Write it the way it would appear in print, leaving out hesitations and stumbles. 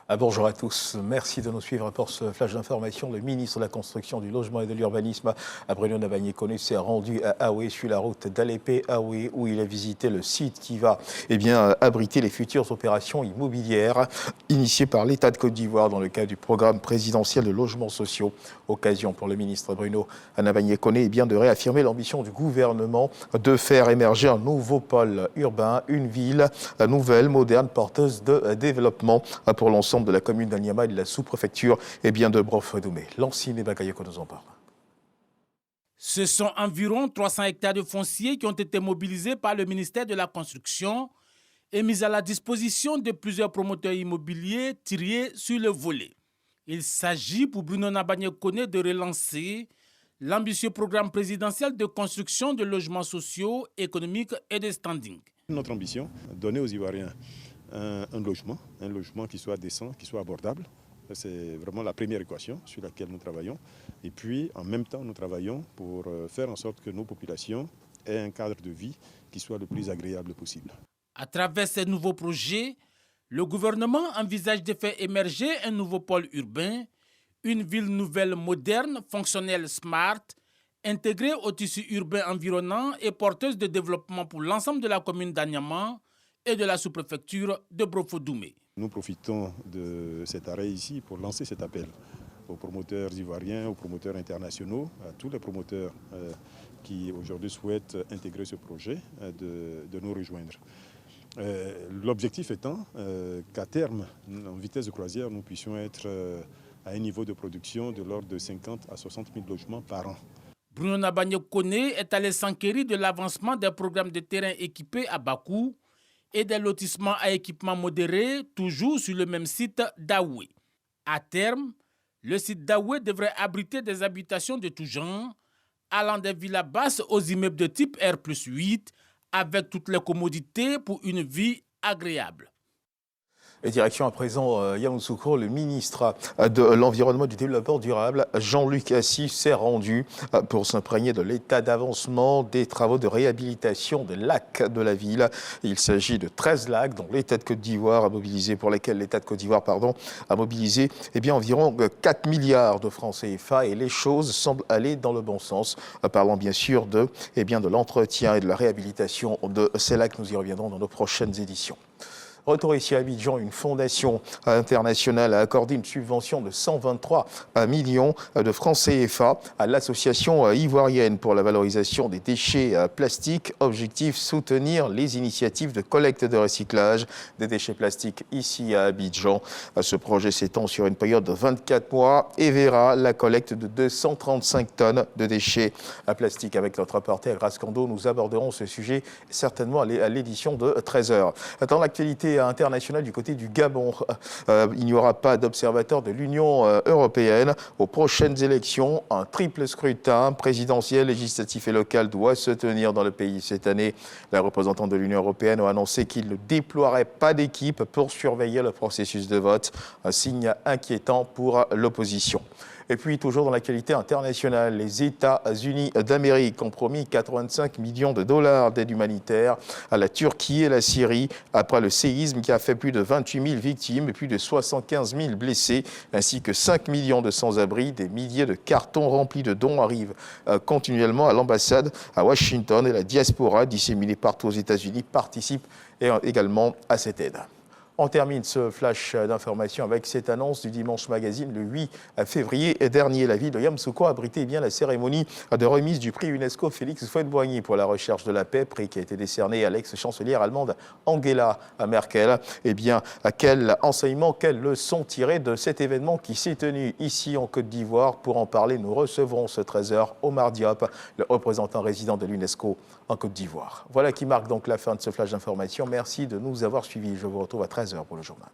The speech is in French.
Bonjour à tous, merci de nous suivre pour ce flash d'information. Le ministre de la Construction, du Logement et de l'Urbanisme, Bruno Nabagné-Koné, s'est rendu à Aoué sur la route d'Alépé-Aoué où il a visité le site qui va abriter les futures opérations immobilières initiées par l'État de Côte d'Ivoire dans le cadre du programme présidentiel de logements sociaux. Occasion pour le ministre Bruno Nabagné-Koné de réaffirmer l'ambition du gouvernement de faire émerger un nouveau pôle urbain, une ville nouvelle, moderne, porteuse de développement pour l'ensemble de la commune d'Anyama et de la sous-préfecture de Brof-Doumé. Lancine et Bakayoko nous en parle. Ce sont environ 300 hectares de foncier qui ont été mobilisés par le ministère de la Construction et mis à la disposition de plusieurs promoteurs immobiliers tirés sur le volet. Il s'agit pour Bruno Nabagné-Koné de relancer l'ambitieux programme présidentiel de construction de logements sociaux, économiques et de standing. Notre ambition, donner aux Ivoiriens un logement qui soit décent, qui soit abordable. C'est vraiment la première équation sur laquelle nous travaillons. Et puis, en même temps, nous travaillons pour faire en sorte que nos populations aient un cadre de vie qui soit le plus agréable possible. À travers ces nouveaux projets, le gouvernement envisage de faire émerger un nouveau pôle urbain, une ville nouvelle moderne, fonctionnelle, smart, intégrée au tissu urbain environnant et porteuse de développement pour l'ensemble de la commune d'Anyama et de la sous-préfecture de Brof-Doumé. Nous profitons de cet arrêt ici pour lancer cet appel aux promoteurs ivoiriens, aux promoteurs internationaux, à tous les promoteurs qui aujourd'hui souhaitent intégrer ce projet, de nous rejoindre. L'objectif étant qu'à terme, en vitesse de croisière, nous puissions être à un niveau de production de l'ordre de 50 à 60 000 logements par an. Bruno Nabagné-Koné est allé s'enquérir de l'avancement des programmes de terrain équipés à bas coût et des lotissements à équipement modéré, toujours sur le même site d'Aoué. À terme, le site d'Aoué devrait abriter des habitations de tout genre, allant des villas basses aux immeubles de type R+8, avec toutes les commodités pour une vie agréable. Et direction à présent Yamoussoukro, le ministre de l'Environnement et du Développement durable, Jean-Luc Assis, s'est rendu pour s'imprégner de l'état d'avancement des travaux de réhabilitation des lacs de la ville. Il s'agit de 13 lacs dont l'État de Côte d'Ivoire a mobilisé, pour lesquels l'État de Côte d'Ivoire a mobilisé environ 4 milliards de francs CFA, et les choses semblent aller dans le bon sens. Parlant bien sûr de l'entretien et de la réhabilitation de ces lacs, nous y reviendrons dans nos prochaines éditions. Retour ici à Abidjan, une fondation internationale a accordé une subvention de 123 millions de francs CFA à l'association ivoirienne pour la valorisation des déchets plastiques. Objectif, soutenir les initiatives de collecte et de recyclage des déchets plastiques ici à Abidjan. Ce projet s'étend sur une période de 24 mois et verra la collecte de 235 tonnes de déchets plastiques. Avec notre reporter Grace Kando, nous aborderons ce sujet certainement à l'édition de 13h. Dans l'actualité internationale du côté du Gabon, il n'y aura pas d'observateur de l'Union européenne aux prochaines élections. Un triple scrutin présidentiel, législatif et local doit se tenir dans le pays cette année. Les représentants de l'Union européenne ont annoncé qu'ils ne déploieraient pas d'équipe pour surveiller le processus de vote, un signe inquiétant pour l'opposition. Et puis, toujours dans l'actualité internationale, les États-Unis d'Amérique ont promis 85 millions de dollars d'aide humanitaire à la Turquie et la Syrie après le séisme qui a fait plus de 28 000 victimes et plus de 75 000 blessés, ainsi que 5 millions de sans-abri. Des milliers de cartons remplis de dons arrivent continuellement à l'ambassade à Washington, et la diaspora disséminée partout aux États-Unis participe également à cette aide. On termine ce flash d'information avec cette annonce du Dimanche Magazine. Le 8 février dernier, la ville de Yamoussoukro a abrité la cérémonie de remise du prix UNESCO Félix Houphouët-Boigny pour la recherche de la paix, prix qui a été décerné à l'ex-chancelière allemande Angela Merkel. Quel enseignement, quelle leçon tirer de cet événement qui s'est tenu ici en Côte d'Ivoire? Pour en parler, nous recevrons ce 13h Omar Diop, le représentant résident de l'UNESCO en Côte d'Ivoire. Voilà qui marque donc la fin de ce flash d'information. Merci de nous avoir suivis. Je vous retrouve à 13h pour le journal.